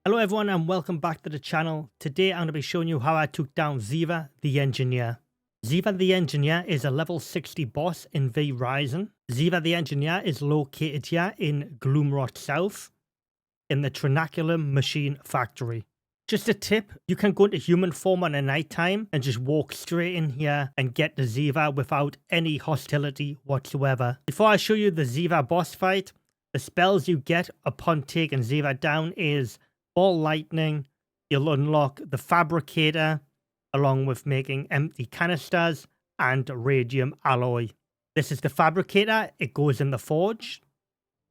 Hello everyone and welcome back to the channel. Today I'm going to be showing you how I took down Ziva the Engineer. Ziva the Engineer is a level 60 boss in V Rising. Ziva the Engineer is located here in Gloomrot South in the Trinaculum Machine Factory. Just a tip, you can go into human form on a night time and just walk straight in here and get the Ziva without any hostility whatsoever. Before I show you the Ziva boss fight, the spells you get upon taking Ziva down is Ball Lightning. You'll unlock the Fabricator along with making empty canisters and radium alloy. This is the Fabricator, it goes in the forge.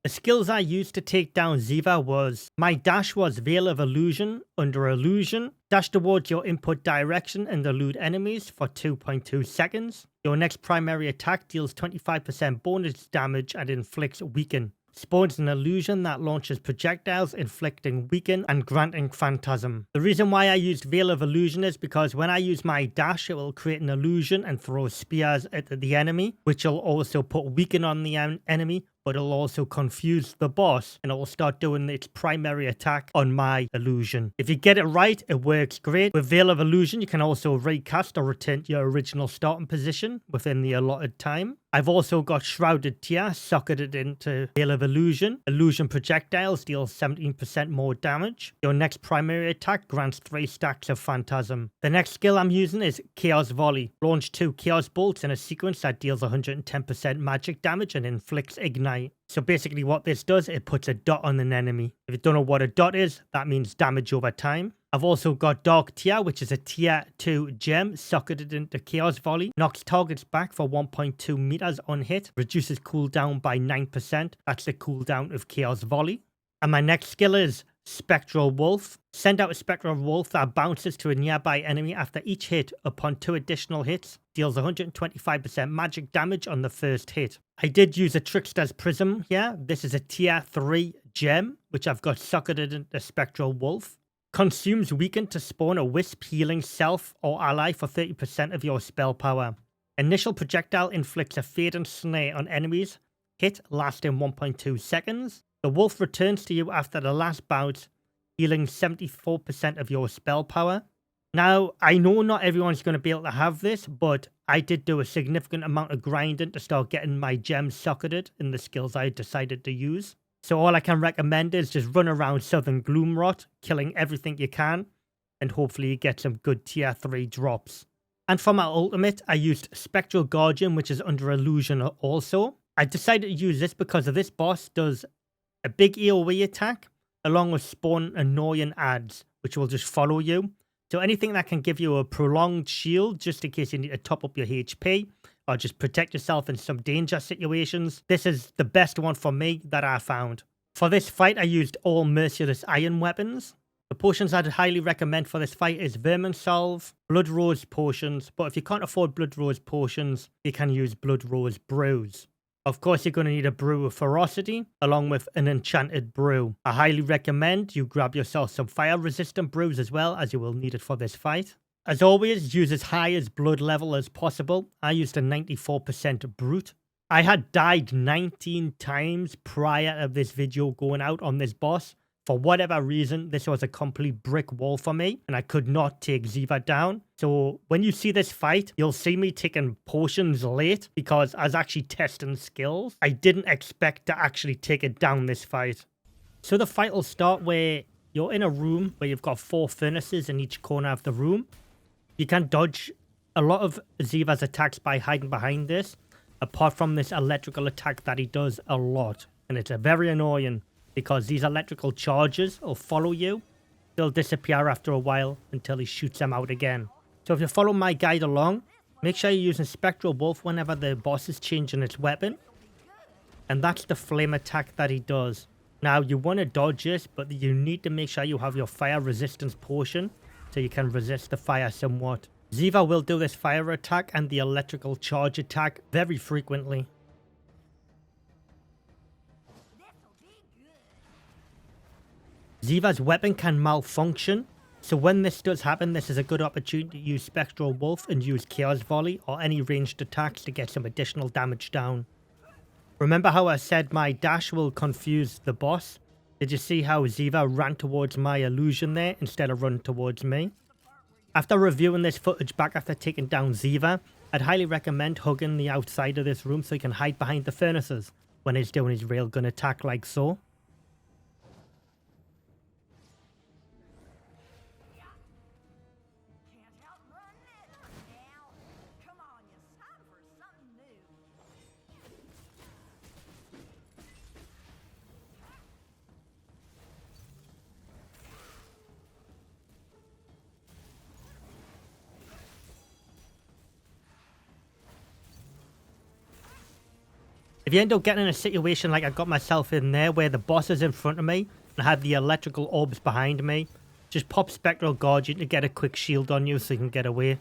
The skills I used to take down Ziva was, my dash was Veil of Illusion under Illusion. Dash towards your input direction and elude enemies for 2.2 seconds. Your next primary attack deals 25% bonus damage and inflicts Weaken. Spawns an illusion that launches projectiles, inflicting Weaken and granting Phantasm. The reason why I used Veil of Illusion is because when I use my dash, it will create an illusion and throw spears at the enemy, which will also put Weaken on the enemy, but it'll also confuse the boss and it will start doing its primary attack on my illusion. If you get it right, it works great. With Veil of Illusion, you can also recast or return to your original starting position within the allotted time. I've also got Shrouded Tear socketed into Veil of Illusion. Illusion projectiles deal 17% more damage. Your next primary attack grants 3 stacks of Phantasm. The next skill I'm using is Chaos Volley. Launch 2 Chaos Bolts in a sequence that deals 110% magic damage and inflicts Ignite. So basically what this does, it puts a dot on an enemy. If you don't know what a dot is, that means damage over time. I've also got Dark Tear, which is a tier 2 gem socketed into Chaos Volley. Knocks targets back for 1.2 meters on hit. Reduces cooldown by 9%. That's the cooldown of Chaos Volley. And my next skill is Spectral Wolf. Send out a Spectral Wolf that bounces to a nearby enemy after each hit. Upon 2 additional hits, deals 125% magic damage on the first hit. I did use a Trickster's Prism here. This is a tier 3 gem, which I've got socketed into Spectral Wolf. Consumes Weaken to spawn a Wisp healing self or ally for 30% of your spell power. Initial projectile inflicts a Fade and Snare on enemies. Hit lasting 1.2 seconds. The wolf returns to you after the last bout, healing 74% of your spell power. Now, I know not everyone's going to be able to have this, but I did do a significant amount of grinding to start getting my gems socketed in the skills I decided to use. So all I can recommend is just run around Southern Gloomrot, killing everything you can, and hopefully you get some good tier 3 drops. And for my ultimate, I used Spectral Guardian, which is under Illusion also. I decided to use this because of this boss does a big AoE attack, along with spawn annoying ads, which will just follow you. So anything that can give you a prolonged shield, just in case you need to top up your HP, or just protect yourself in some danger situations, this is the best one for me that I found. For this fight, I used all Merciless Iron weapons. The potions I'd highly recommend for this fight is Vermin Salve, Blood Rose potions, but if you can't afford Blood Rose potions, you can use Blood Rose brews. Of course, you're going to need a Brew of Ferocity, along with an Enchanted Brew. I highly recommend you grab yourself some fire-resistant brews as well, as you will need it for this fight. As always, use as high as blood level as possible. I used a 94% Brute. I had died 19 times prior to this video going out on this boss. For whatever reason, this was a complete brick wall for me, and I could not take Ziva down. So when you see this fight, you'll see me taking potions late because I was actually testing skills. I didn't expect to actually take it down this fight. So the fight will start where you're in a room where you've got 4 furnaces in each corner of the room. You can dodge a lot of Ziva's attacks by hiding behind this, apart from this electrical attack that he does a lot. And it's very annoying, because these electrical charges will follow you. They'll disappear after a while until he shoots them out again. So if you follow my guide along, make sure you're using Spectral Wolf whenever the boss is changing its weapon. And that's the flame attack that he does. Now, you want to dodge this, but you need to make sure you have your fire resistance potion so you can resist the fire somewhat. Ziva will do this fire attack and the electrical charge attack very frequently. Ziva's weapon can malfunction, so when this does happen, this is a good opportunity to use Spectral Wolf and use Chaos Volley or any ranged attacks to get some additional damage down. Remember how I said my dash will confuse the boss? Did you see how Ziva ran towards my illusion there instead of running towards me? After reviewing this footage back after taking down Ziva, I'd highly recommend hugging the outside of this room so he can hide behind the furnaces when he's doing his railgun attack like so. If you end up getting in a situation like I got myself in there where the boss is in front of me and I have the electrical orbs behind me, just pop Spectral Guardian to get a quick shield on you so you can get away.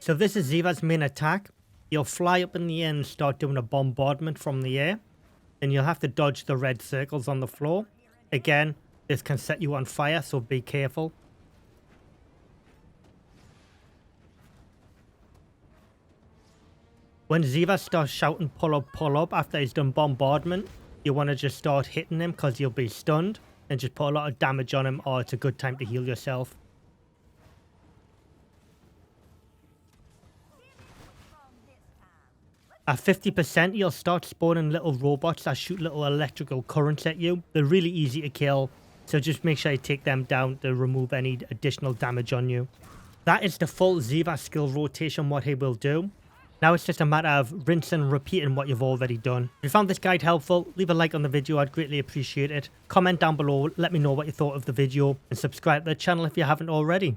So this is Ziva's main attack. You'll fly up in the air and start doing a bombardment from the air. And you'll have to dodge the red circles on the floor. Again, this can set you on fire, so be careful. When Ziva starts shouting pull up after he's done bombardment, you want to just start hitting him because you'll be stunned. And just put a lot of damage on him, or it's a good time to heal yourself. At 50%, you'll start spawning little robots that shoot little electrical currents at you. They're really easy to kill, so just make sure you take them down to remove any additional damage on you. That is the full Ziva skill rotation, what he will do. Now it's just a matter of rinsing and repeating what you've already done. If you found this guide helpful, leave a like on the video, I'd greatly appreciate it. Comment down below, let me know what you thought of the video, and subscribe to the channel if you haven't already.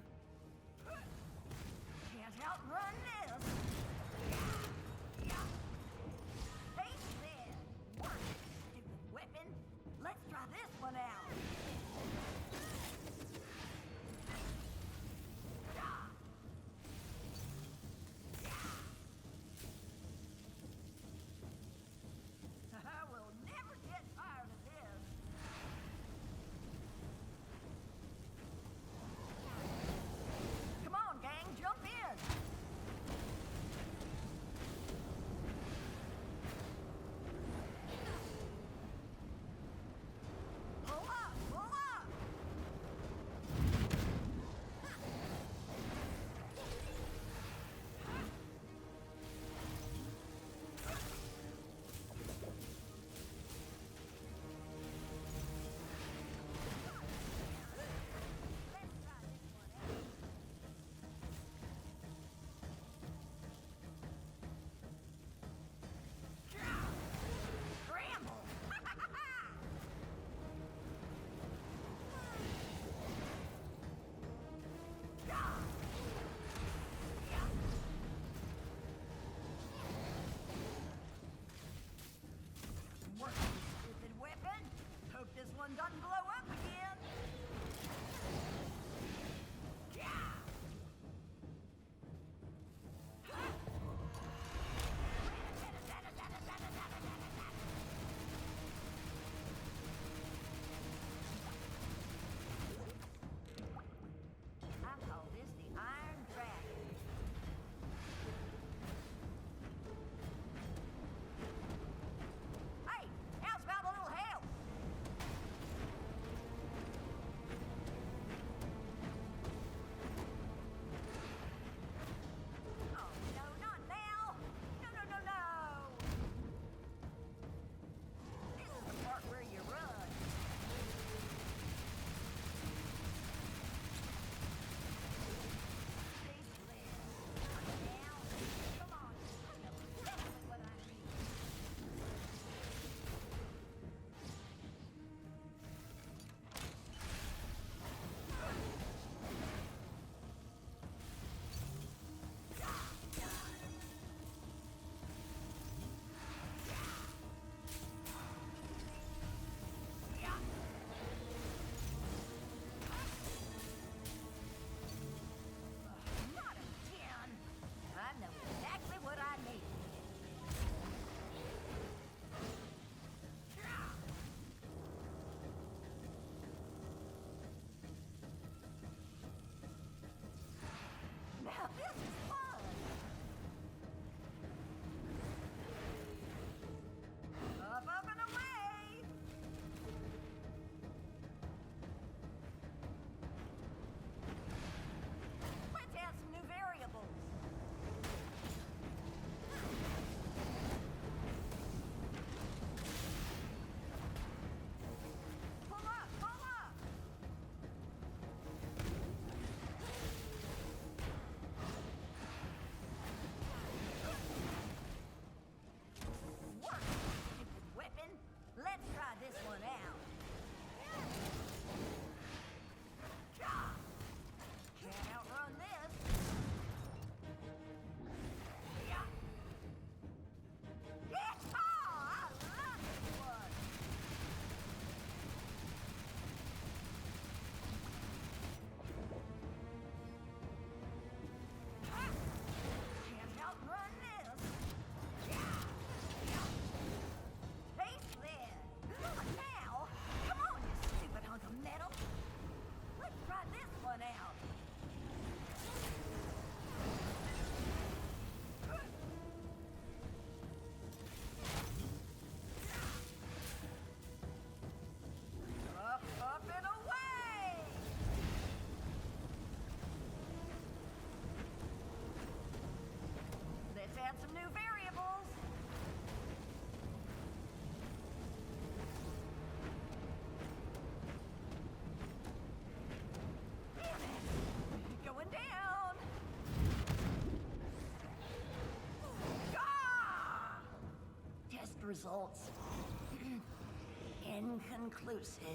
add some new variables. Damn it. Going down. Ah! Test results. Inconclusive.